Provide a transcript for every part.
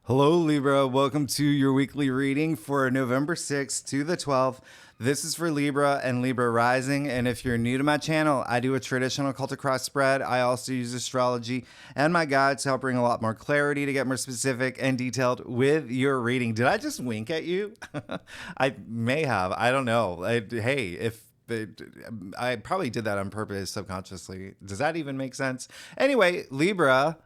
Hello, Libra. Welcome to your weekly reading for November 6th to the 12th. This is for Libra and Libra rising. And if you're new to my channel, I do a traditional cultic cross spread. I also use astrology and my guides to help bring a lot more clarity to get more specific and detailed with your reading. Did I just wink at you? I may have. I don't know. I probably did that on purpose subconsciously. Does that even make sense? Anyway, Libra,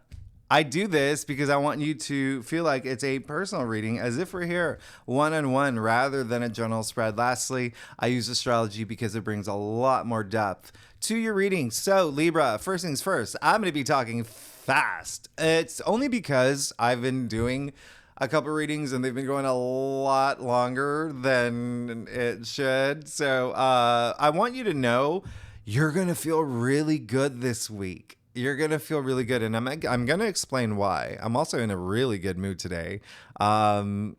I do this because I want you to feel like it's a personal reading, as if we're here one-on-one rather than a general spread. Lastly, I use astrology because it brings a lot more depth to your reading. So Libra, first things first, I'm going to be talking fast. It's only because I've been doing a couple readings and they've been going a lot longer than it should. So I want you to know you're going to feel really good this week. You're going to feel really good. And I'm going to explain why. I'm also in a really good mood today. Let me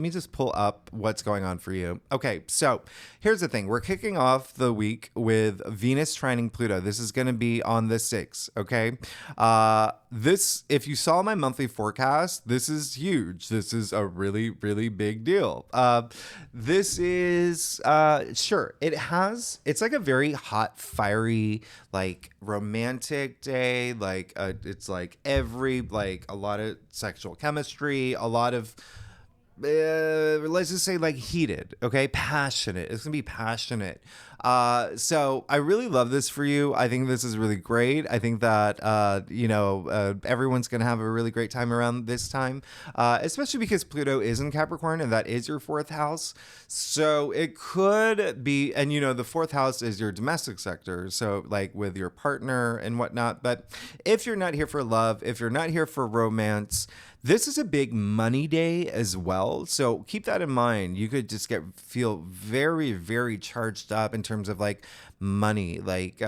just pull up what's going on for you. Okay, so here's the thing. We're kicking off the week with Venus trining Pluto. This is going to be on the 6th, okay? If you saw my monthly forecast, this is huge. This is a really, really big deal. This is, sure, it's like a very hot, fiery, like romantic day. Like, it's like a lot of sexual chemistry, a lot of, let's just say like heated, okay? Passionate. It's gonna be passionate. So I really love this for you. I think this is really great. I think that, everyone's gonna have a really great time around this time, especially because Pluto is in Capricorn and that is your 4th house. So it could be, and the 4th house is your domestic sector. So like with your partner and whatnot. But if you're not here for love, if you're not here for romance, this is a big money day as well. So keep that in mind. You could just feel very, very charged up in terms of like money, like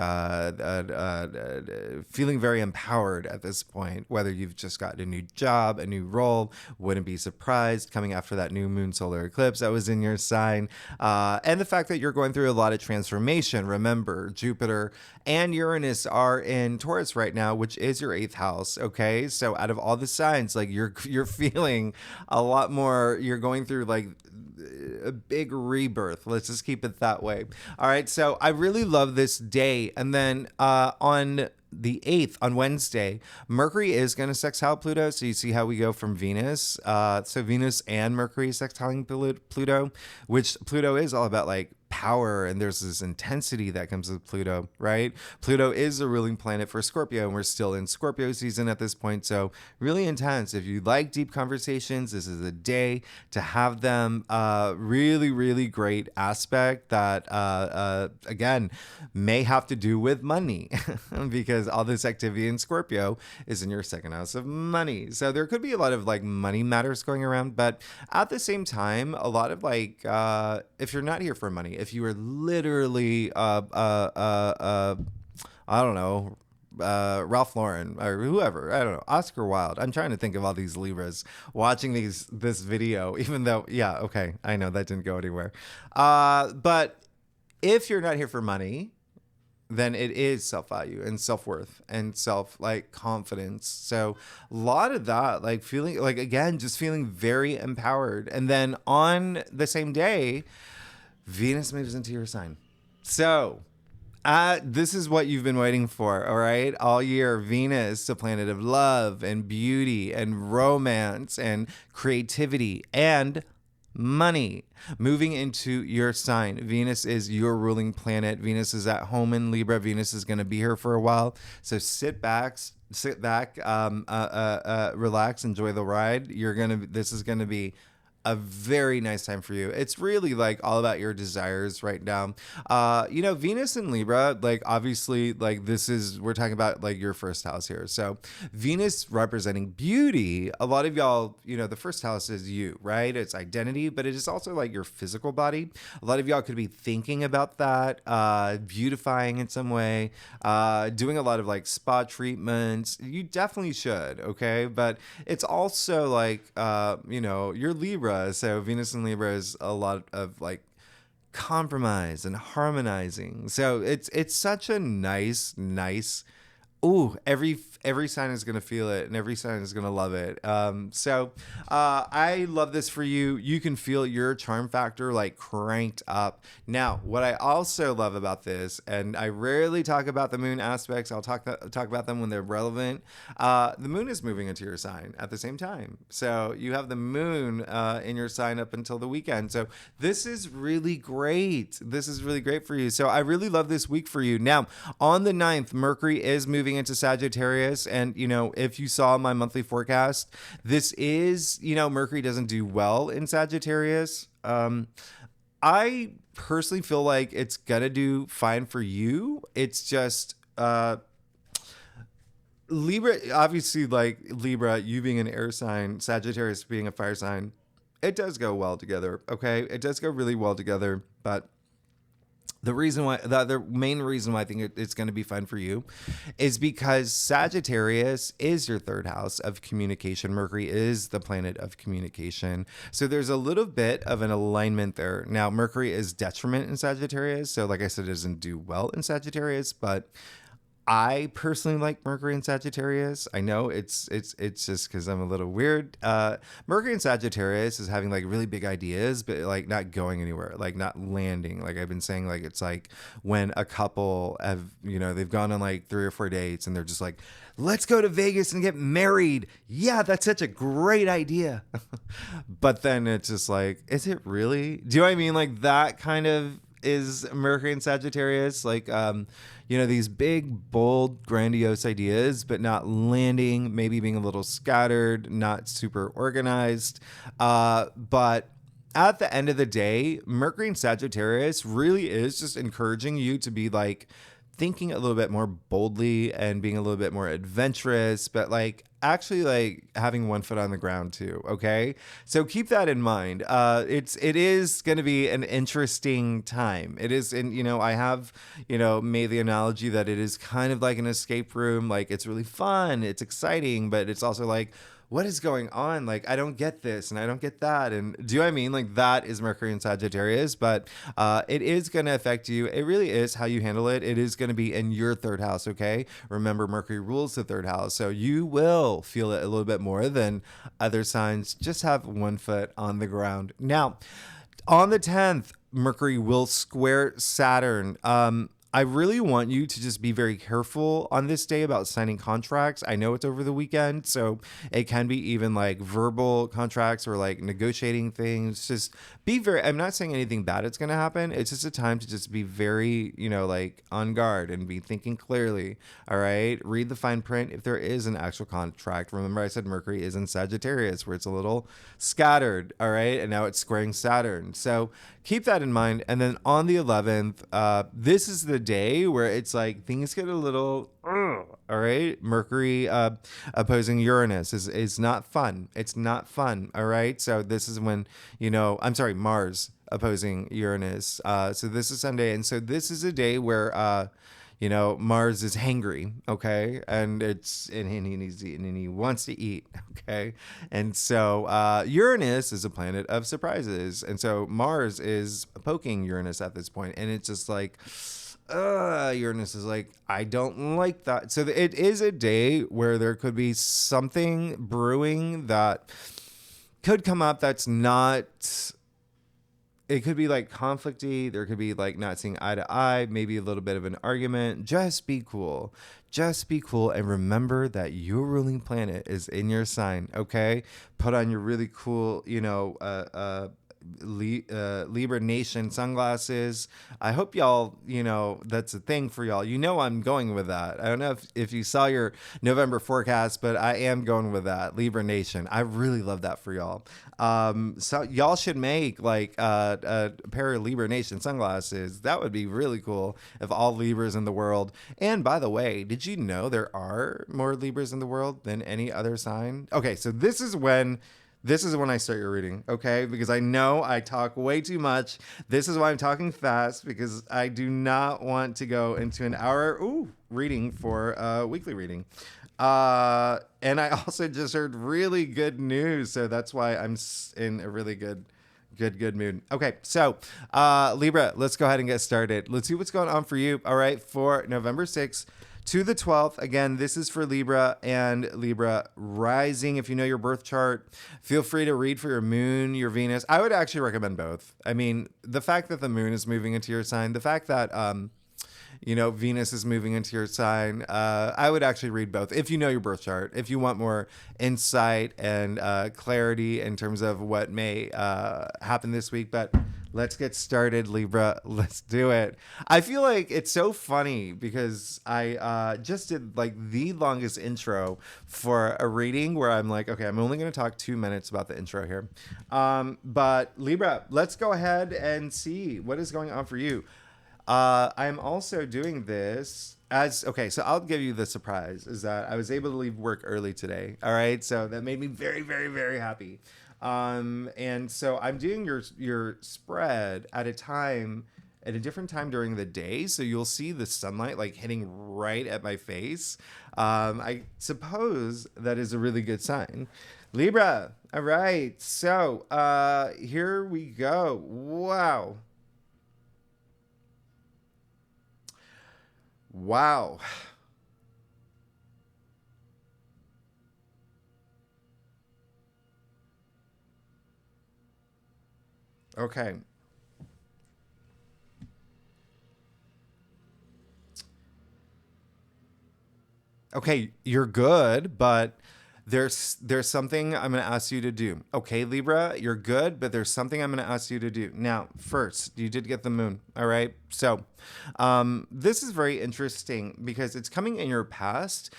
feeling very empowered at this point, whether you've just gotten a new job, a new role. Wouldn't be surprised coming after that new moon solar eclipse that was in your sign. And the fact that you're going through a lot of transformation. Remember, Jupiter and Uranus are in Taurus right now, which is your 8th house. Okay. So out of all the signs, like you're feeling a lot more, you're going through like a big rebirth. Let's just keep it that way. All right. So I really love this day. And then on the 8th, on Wednesday, Mercury is going to sextile Pluto. So you see how we go from Venus. So Venus and Mercury sextiling Pluto, which Pluto is all about like power, and there's this intensity that comes with Pluto, right? Pluto is a ruling planet for Scorpio, and we're still in Scorpio season at this point, so really intense. If you like deep conversations, this is a day to have them. Really, really great aspect that, again, may have to do with money because all this activity in Scorpio is in your 2nd house of money. So there could be a lot of like money matters going around, but at the same time, a lot of like, if you're not here for money, if you are literally, I don't know, Ralph Lauren or whoever, I don't know, Oscar Wilde. I'm trying to think of all these Libras watching this video, even though, yeah, okay, I know that didn't go anywhere. But if you're not here for money, then it is self-value and self-worth and confidence. So a lot of that, like feeling like, again, just feeling very empowered. And then on the same day, Venus moves into your sign. So this is what you've been waiting for, all right? All year, Venus, the planet of love and beauty and romance and creativity and money, moving into your sign. Venus is your ruling planet. Venus is at home in Libra. Venus is going to be here for a while. So sit back, relax, enjoy the ride. This is going to be a very nice time for you. It's really like all about your desires right now. Venus in Libra, like obviously like we're talking about like your 1st house here. So Venus representing beauty. A lot of y'all, the 1st house is you, right? It's identity, but it is also like your physical body. A lot of y'all could be thinking about that, beautifying in some way, doing a lot of like spa treatments. You definitely should. Okay. But it's also like, you're Libra. So Venus in Libra is a lot of like compromise and harmonizing. So it's such a nice. Ooh, every every sign is going to feel it and every sign is going to love it. I love this for you. You can feel your charm factor like cranked up. Now, what I also love about this, and I rarely talk about the moon aspects, I'll talk about them when they're relevant. The moon is moving into your sign at the same time. So you have the moon in your sign up until the weekend. So this is really great. This is really great for you. So I really love this week for you. Now, on the 9th, Mercury is moving into Sagittarius. And, if you saw my monthly forecast, this is, Mercury doesn't do well in Sagittarius. I personally feel like it's going to do fine for you. It's just, Libra, obviously, like Libra, you being an air sign, Sagittarius being a fire sign, it does go well together. Okay. It does go really well together. But the main reason why I think it's going to be fun for you is because Sagittarius is your third house of communication. Mercury is the planet of communication. So there's a little bit of an alignment there. Now, Mercury is detriment in Sagittarius. So like I said, it doesn't do well in Sagittarius, but I personally like Mercury and Sagittarius. I know it's just because I'm a little weird. Mercury and Sagittarius is having like really big ideas, but like not going anywhere, like not landing. Like I've been saying, like it's like when a couple have, they've gone on like 3 or 4 dates and they're just like, let's go to Vegas and get married. Yeah, that's such a great idea. But then it's just like, is it really? Do you know what I mean? Like that kind of is Mercury and Sagittarius, like these big, bold, grandiose ideas, but not landing, maybe being a little scattered, not super organized. But at the end of the day, Mercury and Sagittarius really is just encouraging you to be like thinking a little bit more boldly and being a little bit more adventurous, but like actually like having one foot on the ground too. Okay. So keep that in mind. It is going to be an interesting time. It is. And, I have, made the analogy that it is kind of like an escape room. Like it's really fun. It's exciting, but it's also like, what is going on? Like, I don't get this and I don't get that. And do you know what I mean? Like that is Mercury and Sagittarius, but it is going to affect you. It really is how you handle it. It is going to be in your third house. Okay. Remember, Mercury rules the third house. So you will feel it a little bit more than other signs. Just have one foot on the ground. Now, on the 10th, Mercury will square Saturn. I really want you to just be very careful on this day about signing contracts. I know it's over the weekend, so it can be even like verbal contracts or like negotiating things. Just be very, I'm not saying anything bad is going to happen. It's just a time to just be very, like on guard and be thinking clearly. All right. Read the fine print if there is an actual contract. Remember, I said Mercury is in Sagittarius where it's a little scattered. All right. And now it's squaring Saturn. So keep that in mind. And then on the 11th, this is the day where it's like things get a little, all right. Mercury opposing Uranus is not fun. It's not fun. All right. So this is when, Mars opposing Uranus. So this is Sunday. And so this is a day where, Mars is hangry, okay, and he needs to eat and he wants to eat, okay, and so Uranus is a planet of surprises, and so Mars is poking Uranus at this point, and it's just like, Uranus is like, I don't like that. So it is a day where there could be something brewing that could come up that's not. It could be like conflicty. There could be like not seeing eye to eye, maybe a little bit of an argument. Just be cool. Just be cool. And remember that your ruling planet is in your sign. Okay. Put on your really cool, Libra Nation sunglasses. I hope y'all, that's a thing for y'all. I'm going with that. I don't know if you saw your November forecast, but I am going with that. Libra Nation. I really love that for y'all. So y'all should make like a pair of Libra Nation sunglasses. That would be really cool if all Libras in the world. And by the way, did you know there are more Libras in the world than any other sign? Okay, so this is when I start your reading, okay? Because I know I talk way too much. This is why I'm talking fast, because I do not want to go into an hour reading for a weekly reading. And I also just heard really good news, so that's why I'm in a really good mood. Okay, so Libra, let's go ahead and get started. Let's see what's going on for you, all right, for November 6th to the 12th. Again, this is for Libra and Libra rising. If you know your birth chart, feel free to read for your moon, your Venus. I would actually recommend both. I mean, the fact that the moon is moving into your sign, the fact that Venus is moving into your sign. I would actually read both if you know your birth chart. If you want more insight and clarity in terms of what may happen this week. But let's get started, Libra. Let's do it. I feel like it's so funny because I just did like the longest intro for a reading where I'm like, okay, I'm only going to talk 2 minutes about the intro here. But Libra, let's go ahead and see what is going on for you. I'm also doing this so I'll give you the surprise is that I was able to leave work early today. All right. So that made me very, very, very happy. And so I'm doing your spread at a different time during the day. So you'll see the sunlight like hitting right at my face. I suppose that is a really good sign. Libra. All right. So, here we go. Wow. Wow. Okay. Okay, you're good, but there's something I'm going to ask you to do. Okay, Libra, you're good, but there's something I'm going to ask you to do. Now, first, you did get the moon, all right? So, this is very interesting because it's coming in your past.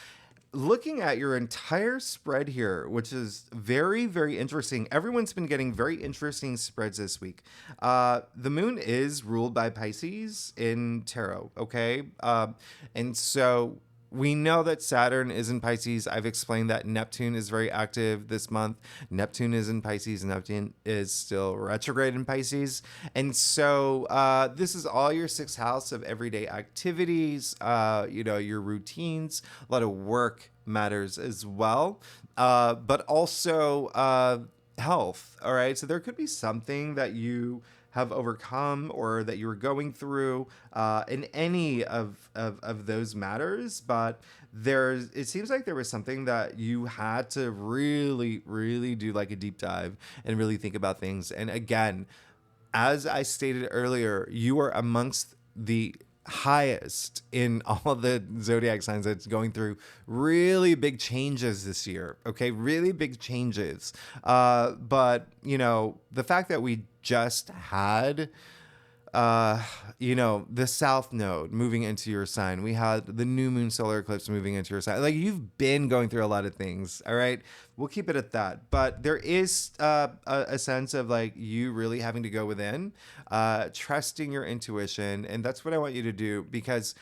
Looking at your entire spread here, which is very, very interesting. Everyone's been getting very interesting spreads this week. The moon is ruled by Pisces in tarot, okay? And so we know that Saturn is in Pisces. I've explained that Neptune is very active this month. Neptune is in Pisces. Neptune is still retrograde in Pisces. And so this is all your sixth house of everyday activities, your routines. A lot of work matters as well, but also health. All right. So there could be something that you have overcome or that you were going through in any of those matters. But it seems like there was something that you had to really, really do like a deep dive and really think about things. And again, as I stated earlier, you are amongst the highest in all the zodiac signs that's going through really big changes this year. Okay, really big changes. But the fact that we just had the south node moving into your sign. We had the new moon solar eclipse moving into your sign. Like, you've been going through a lot of things. All right. We'll keep it at that. But there is a sense of like you really having to go within, trusting your intuition. And that's what I want you to do, because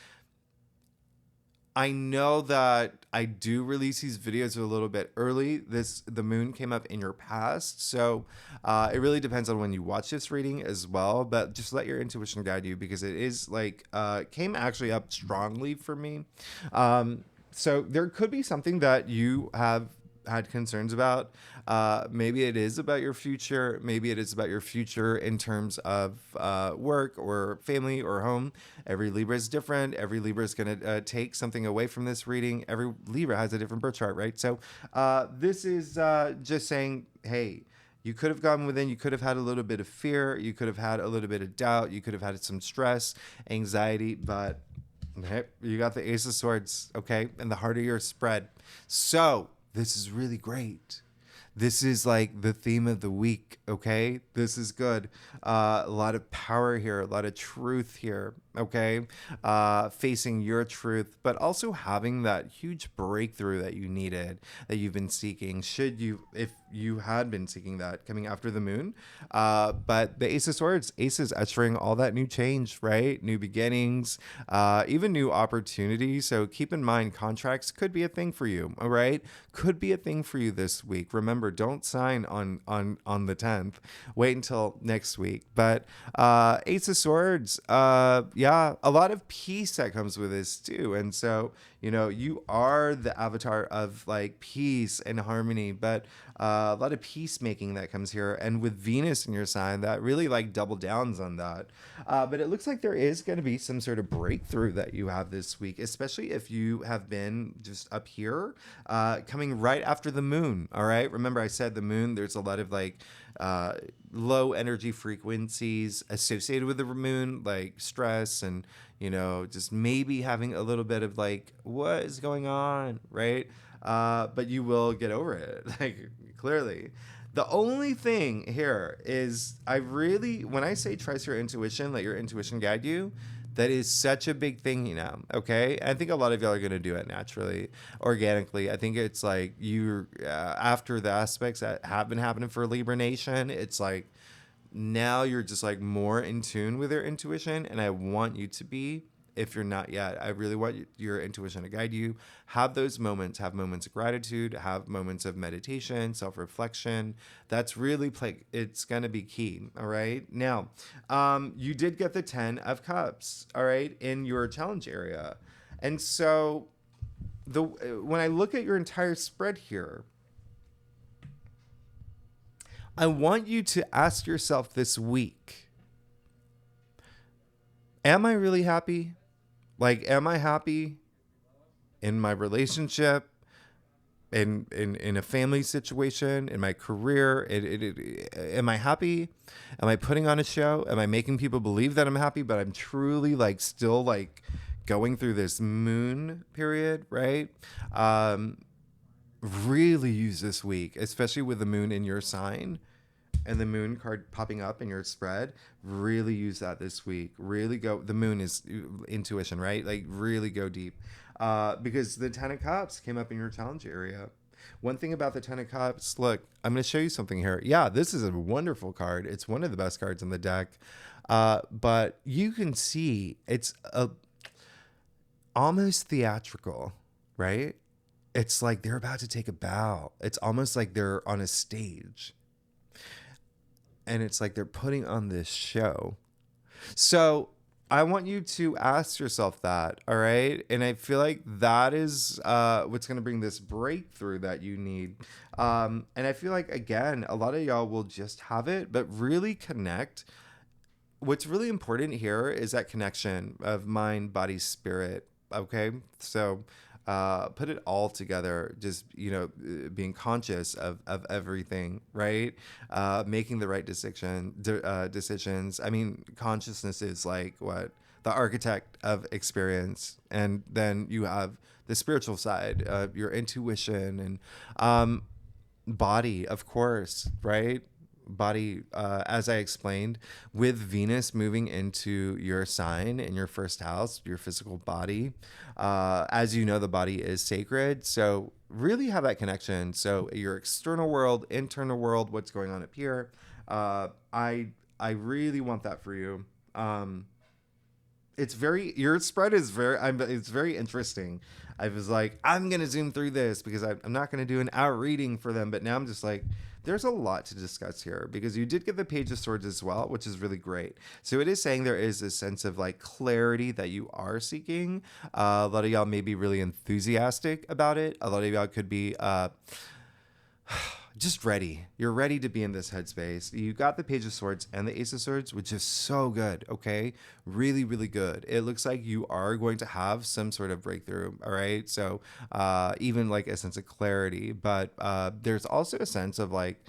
I know that I do release these videos a little bit early. The moon came up in your past, so it really depends on when you watch this reading as well. But just let your intuition guide you, because it is like came actually up strongly for me. So there could be something that you have had concerns about. Maybe it is about your future. Maybe it is about your future in terms of work or family or home. Every Libra is different. Every Libra is going to take something away from this reading. Every Libra has a different birth chart, right? So this is just saying, hey, you could have gone within. You could have had a little bit of fear. You could have had a little bit of doubt. You could have had some stress, anxiety, but hey, you got the Ace of Swords, okay, in the heart of your spread. So this is really great. This is like the theme of the week, okay? This is good. A lot of power here, a lot of truth here, okay? Facing your truth, but also having that huge breakthrough that you needed, that you've been seeking, if you had been seeking that coming after the moon. But the Ace of Swords, Ace is ushering all that new change, right? New beginnings, even new opportunities. So keep in mind, contracts could be a thing for you, all right? Could be a thing for you this week. Remember, don't sign on the 10th. Wait until next week. But Ace of Swords, yeah, a lot of peace that comes with this too. And so You know, you are the avatar of like peace and harmony, but a lot of peacemaking that comes here. And with Venus in your sign, that really like double downs on that. But it looks like there is going to be some sort of breakthrough that you have this week, especially if you have been just up here, coming right after the moon. All right. Remember, I said the moon, there's a lot of like uh, low energy frequencies associated with the moon, like stress and, you know, just maybe having a little bit of like, what is going on? Right. But you will get over it, like clearly. The only thing here is I really, when I say trust your intuition, let your intuition guide you, that is such a big thing, you know, okay? I think a lot of y'all are going to do it naturally, organically. I think it's like you, after the aspects that have been happening for Libra Nation, it's like now you're just like more in tune with your intuition. And I want you to be, if you're not yet. I really want your intuition to guide you. Have those moments, have moments of gratitude, have moments of meditation, self-reflection. That's really it's going to be key. All right. Now, you did get the 10 of Cups, all right, in your challenge area. And so when I look at your entire spread here, I want you to ask yourself this week, am I really happy? Like, am I happy in my relationship, in a family situation, in my career? Am I happy? Am I putting on a show? Am I making people believe that I'm happy, but I'm truly like still like going through this moon period, right? Really use this week, especially with the moon in your sign and the moon card popping up in your spread. Really use that this week. Really go. The moon is intuition, right? Like really go deep, because the 10 of Cups came up in your challenge area. One thing about the 10 of Cups, look, I'm going to show you something here. Yeah, this is a wonderful card. It's one of the best cards in the deck, but you can see it's almost theatrical, right? It's like they're about to take a bow. It's almost like they're on a stage. And it's like they're putting on this show. So I want you to ask yourself that, all right? And I feel like that is what's going to bring this breakthrough that you need. And I feel like, again, a lot of y'all will just have it, but really connect. What's really important here is that connection of mind, body, spirit, okay? So put it all together, just, you know, being conscious of everything, right? Making the right decisions. I mean, consciousness is like what? The architect of experience. And then you have the spiritual side, your intuition and body, of course, right? Body, as I explained, with Venus moving into your sign in your first house, your physical body. As you know, the body is sacred. So really have that connection. So your external world, internal world, what's going on up here. I really want that for you. Your spread is it's very interesting. I was like, I'm going to zoom through this because I'm not going to do an hour reading for them. But now I'm just like, there's a lot to discuss here because you did get the Page of Swords as well, which is really great. So it is saying there is a sense of like clarity that you are seeking. A lot of y'all may be really enthusiastic about it. A lot of y'all could be, just ready. You're ready to be in this headspace. You got the Page of Swords and the Ace of Swords, which is so good. Okay. Really, really good. It looks like you are going to have some sort of breakthrough. All right. So, even like a sense of clarity, but, there's also a sense of like,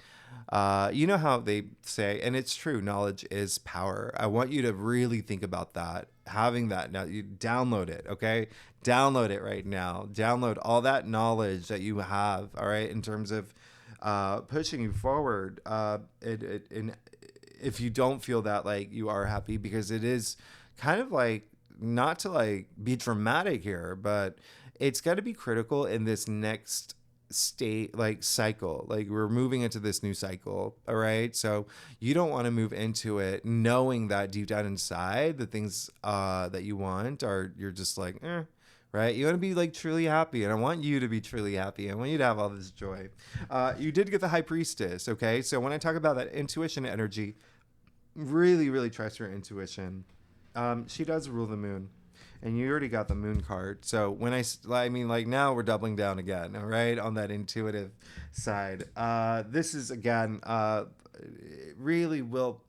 you know how they say, and it's true, knowledge is power. I want you to really think about that. Having that now, you download it, okay? Download it right now. Download all that knowledge that you have, all right, in terms of pushing you forward. And if you don't feel that like you are happy, because it is kind of like, not to like be dramatic here, but it's got to be critical in this next state, like cycle. Like we're moving into this new cycle, all right? So you don't want to move into it knowing that deep down inside the things that you want are, you're just like right? You want to be like truly happy, and I want you to be truly happy. I want you to have all this joy. You did get the High Priestess, okay? So when I talk about that intuition energy, really, really trust your intuition. She does rule the moon. and you already got the moon card. So when I mean, like now we're doubling down again, all right, on that intuitive side. This is again, really will,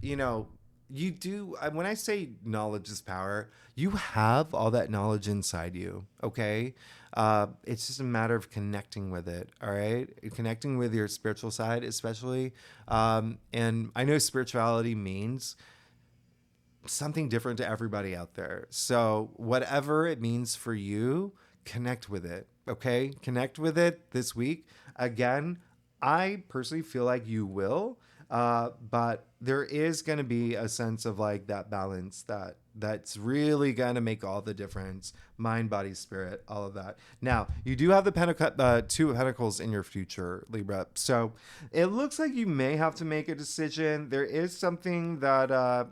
you know, you do. When I say knowledge is power, you have all that knowledge inside you. Okay, it's just a matter of connecting with it. All right, connecting with your spiritual side, especially. And I know spirituality means something different to everybody out there. So, whatever it means for you, connect with it. Okay? Connect with it this week. Again, I personally feel like you will. But there is going to be a sense of like that balance that's really going to make all the difference. Mind, body, spirit, all of that. Now, you do have the two of pentacles in your future, Libra. So it looks like you may have to make a decision. There is something that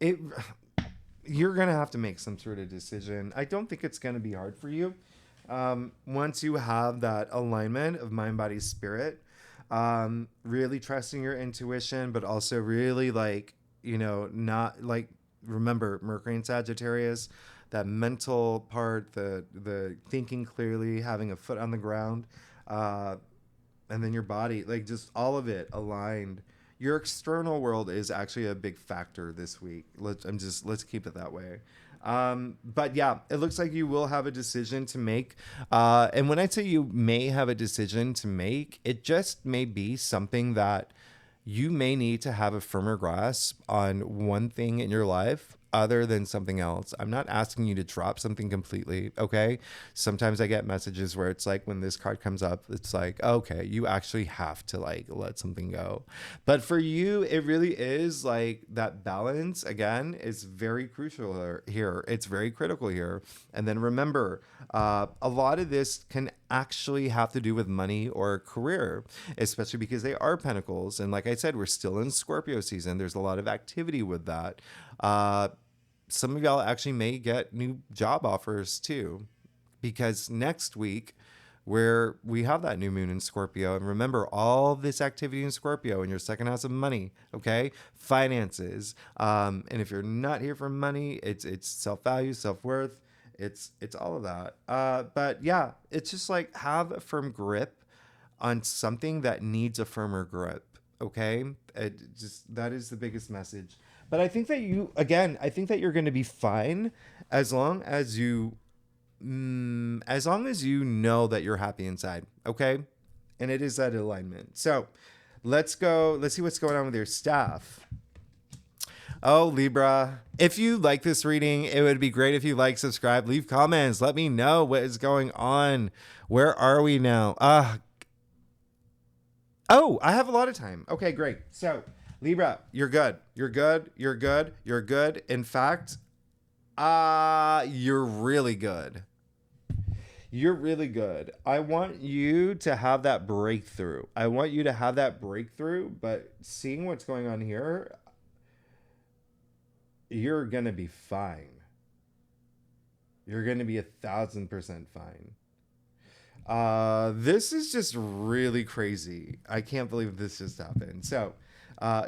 it you're gonna have to make some sort of decision. I don't think it's gonna be hard for you. Once you have that alignment of mind, body, spirit, really trusting your intuition, but also really like, not like, remember Mercury and Sagittarius, that mental part, the thinking clearly, having a foot on the ground, uh, and then your body, like just all of it aligned. Your external world is actually a big factor this week. Let's keep it that way. But yeah, it looks like you will have a decision to make. And when I say you may have a decision to make, it just may be something that you may need to have a firmer grasp on one thing in your life other than something else. I'm not asking you to drop something completely, okay? Sometimes I get messages where it's like when this card comes up, it's like, okay, you actually have to like let something go. But for you, it really is like that balance again is very crucial here. It's very critical here. And then remember, a lot of this can actually have to do with money or career, especially because they are pentacles. And like I said, we're still in Scorpio season. There's a lot of activity with that. Some of y'all actually may get new job offers too, because next week where we have that new moon in Scorpio, and remember all this activity in Scorpio in your second house of money, okay, finances, and if you're not here for money, it's self-value, self-worth, it's all of that. But yeah, it's just like have a firm grip on something that needs a firmer grip. Okay, that is the biggest message. But I think that I think that you're going to be fine as long as you know that you're happy inside. Okay, and it is that alignment. So let's go. Let's see what's going on with your staff. Oh, Libra. If you like this reading, it would be great if you like, subscribe, leave comments. Let me know what is going on. Where are we now? Oh, I have a lot of time. Okay, great. So, Libra, you're good. You're good. You're good. You're good. In fact, you're really good. You're really good. I want you to have that breakthrough. But seeing what's going on here, you're going to be fine. You're going to be 1,000% fine. This is just really crazy. I can't believe this just happened. So,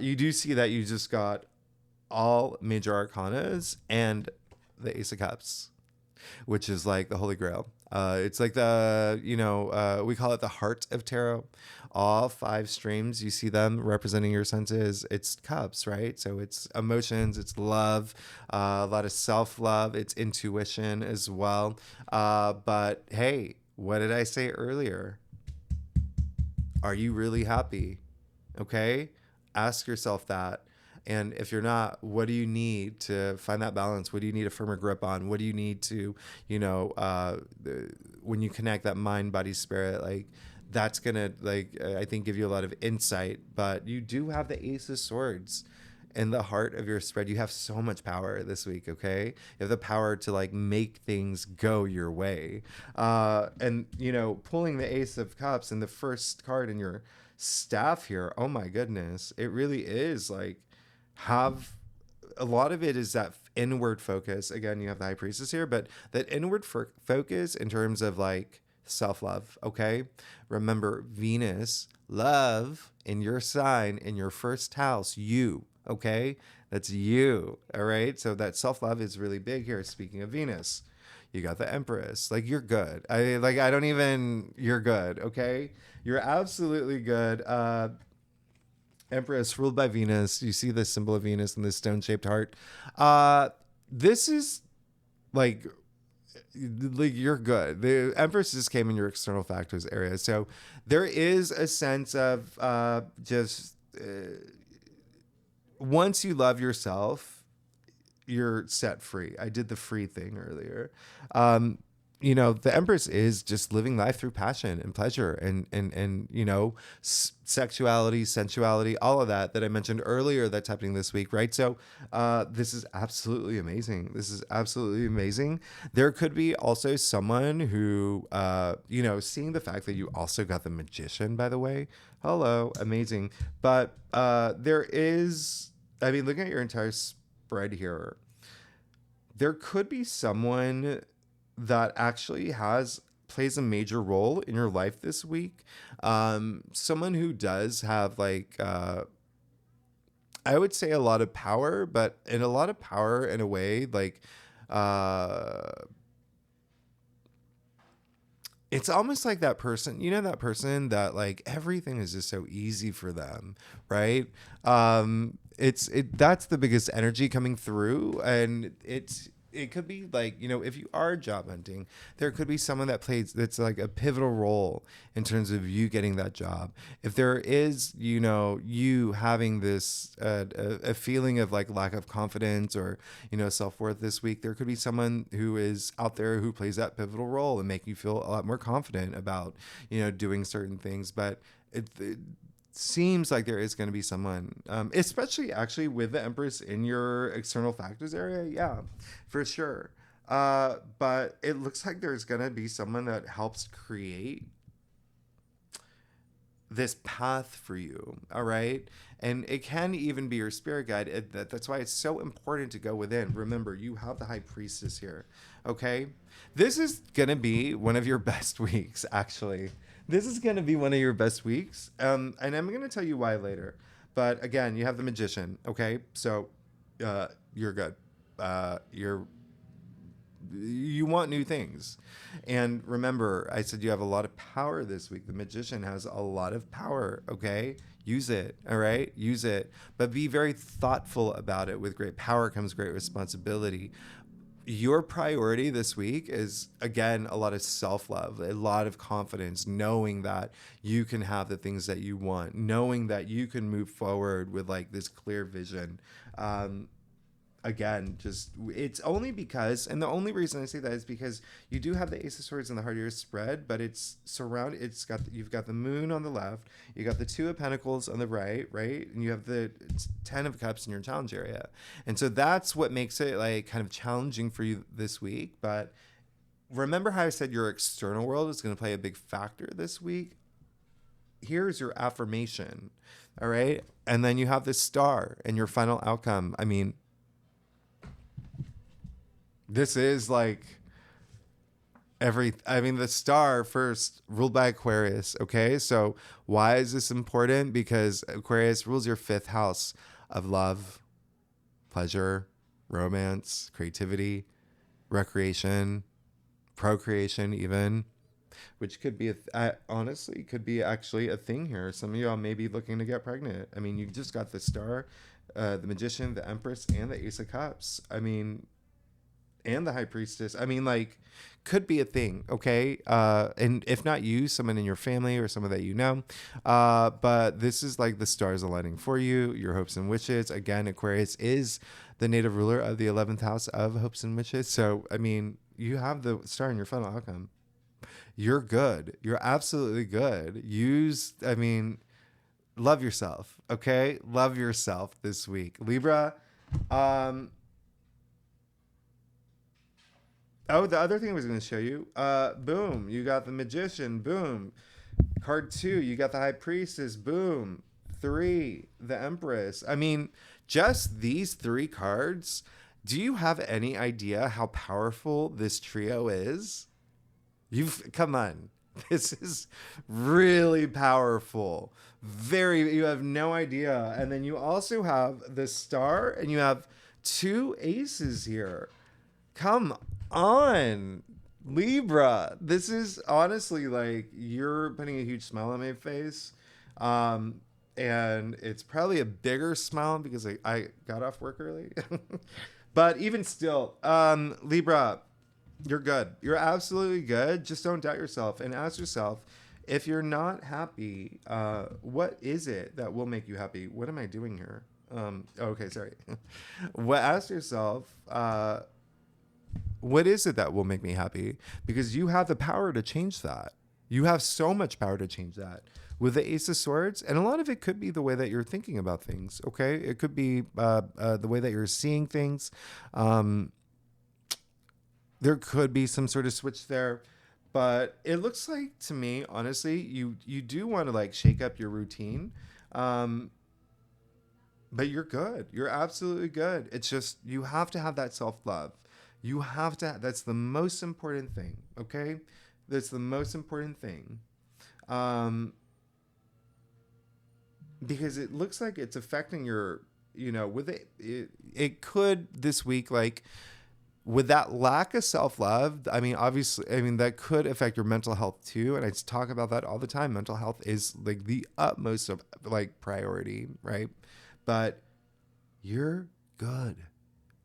you do see that you just got all major arcanas and the Ace of Cups, which is like the Holy Grail. It's like we call it the heart of tarot. All 5 streams, you see them representing your senses. It's cups, right? So it's emotions, it's love, a lot of self-love, it's intuition as well. But hey, what did I say earlier? Are you really happy? Okay? Ask yourself that. And if you're not, what do you need to find that balance? What do you need a firmer grip on? What do you need to, when you connect that mind, body, spirit, like that's going to, I think give you a lot of insight. But you do have the Ace of Swords in the heart of your spread. You have so much power this week, okay? You have the power to like make things go your way. And pulling the Ace of Cups and the first card in your staff here, oh my goodness, it really is like have a lot of it is that inward focus. Again, you have the High Priestess here, but that inward focus in terms of like self-love, okay? Remember, Venus, love in your sign, in your first house, you, okay? That's you. All right. So that self-love is really big here. Speaking of Venus, you got the Empress. Like, you're good. I don't even, you're good. Okay. You're absolutely good. Empress ruled by Venus. You see the symbol of Venus in this stone-shaped heart. This is like you're good. The Empress just came in your external factors area, so there is a sense of just once you love yourself, you're set free. I did the free thing earlier. Um, the Empress is just living life through passion and pleasure and sexuality, sensuality, all of that I mentioned earlier that's happening this week, right? So this is absolutely amazing. This is absolutely amazing. There could be also someone who, seeing the fact that you also got the Magician, by the way. Hello, amazing. But there is, I mean, looking at your entire spread here, there could be someone that actually plays a major role in your life this week. Someone who does have I would say a lot of power, but in a lot of power in a way uh, it's almost like that person, that person that like everything is just so easy for them, right? That's the biggest energy coming through, and it could be like, if you are job hunting, there could be someone that's like a pivotal role in terms of you getting that job. If there is, you having this a feeling of like lack of confidence or self-worth this week, there could be someone who is out there who plays that pivotal role and make you feel a lot more confident about doing certain things. But it seems like there is going to be someone, especially actually with the Empress in your external factors area. Yeah, for sure. But it looks like there's going to be someone that helps create this path for you. All right. And it can even be your spirit guide. That's why it's so important to go within. Remember, you have the High Priestess here. Okay. This is going to be one of your best weeks, actually. This is going to be one of your best weeks. And I'm going to tell you why later. But again, you have the Magician. Okay. So you're good. You want new things. And remember, I said you have a lot of power this week. The Magician has a lot of power, okay? Use it, all right? Use it. But be very thoughtful about it. With great power comes great responsibility. Your priority this week is, again, a lot of self-love, a lot of confidence, knowing that you can have the things that you want, knowing that you can move forward with like this clear vision. Again, just it's only because, and the only reason I say that is because you do have the Ace of Swords in the heart of your spread, but it's surrounded. You've got the Moon on the left, you got the Two of Pentacles on the right, and you have the Ten of Cups in your challenge area, and so that's what makes it like kind of challenging for you this week. But remember how I said your external world is going to play a big factor this week. Here's your affirmation, all right, and then you have this Star and your final outcome. I mean, this is like the Star first ruled by Aquarius. Okay. So why is this important? Because Aquarius rules your fifth house of love, pleasure, romance, creativity, recreation, procreation, even, which could be honestly could be actually a thing here. Some of y'all may be looking to get pregnant. I mean, you just got the Star, the Magician, the Empress, and the Ace of Cups. I mean, and the High Priestess. I mean, like, could be a thing, okay? And if not you, someone in your family or someone that you know. But this is like the stars aligning for you, your hopes and wishes. Again, Aquarius is the native ruler of the 11th house of hopes and wishes. So, I mean, you have the Star in your final outcome. You're good. You're absolutely good. Love yourself, okay? Love yourself this week. Libra, oh, the other thing I was going to show you, boom, you got the Magician, boom. Card 2, you got the High Priestess, boom. 3, the Empress. I mean, just these 3 cards, do you have any idea how powerful this trio is? Come on. This is really powerful. Very, you have no idea. And then you also have the star and you have two aces here. Come on, Libra. This is honestly like you're putting a huge smile on my face. Um, and it's probably a bigger smile because I got off work early. But even still, Libra, you're good. You're absolutely good. Just don't doubt yourself and ask yourself, if you're not happy, what is it that will make you happy? What am I doing here? Okay, sorry. Well, ask yourself, what is it that will make me happy? Because you have the power to change that. You have so much power to change that with the Ace of Swords. And a lot of it could be the way that you're thinking about things. Okay. It could be the way that you're seeing things. There could be some sort of switch there. But it looks like to me, honestly, you do want to like shake up your routine. Um, but you're good. You're absolutely good. It's just you have to have that self-love. You have to, that's the most important thing, okay? That's the most important thing. Um, because it looks like it's affecting your, with it could this week, like, with that lack of self-love, I mean, obviously, I mean, that could affect your mental health too. And I talk about that all the time. Mental health is like the utmost of like priority, right? But you're good.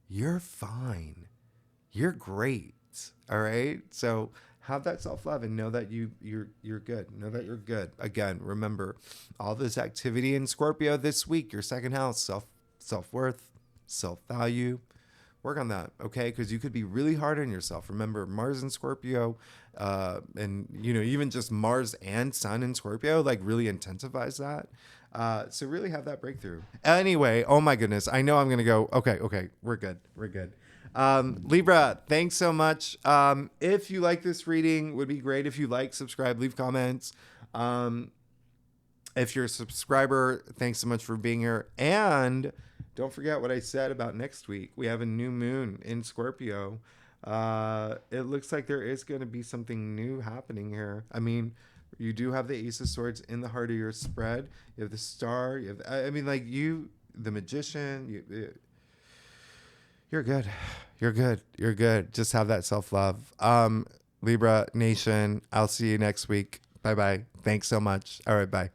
You're fine. You're great. All right. So have that self-love and know that you're good. Know that you're good. Again, remember all this activity in Scorpio this week, your second house, self-worth, self-value. Work on that, okay? Because you could be really hard on yourself. Remember, Mars in Scorpio, and even just Mars and Sun in Scorpio, like really intensifies that. So really have that breakthrough. Anyway, oh my goodness, I know I'm gonna go. Okay, we're good. Libra, thanks so much. If you like this reading, would be great if you like, subscribe, leave comments. If you're a subscriber, thanks so much for being here. And don't forget what I said about next week. We have a new moon in Scorpio. It looks like there is going to be something new happening here. I mean, you do have the Ace of Swords in the heart of your spread. You have the Star. You have, I mean, like the Magician. You're good. You're good. You're good. Just have that self-love. Libra Nation, I'll see you next week. Bye-bye. Thanks so much. All right, bye.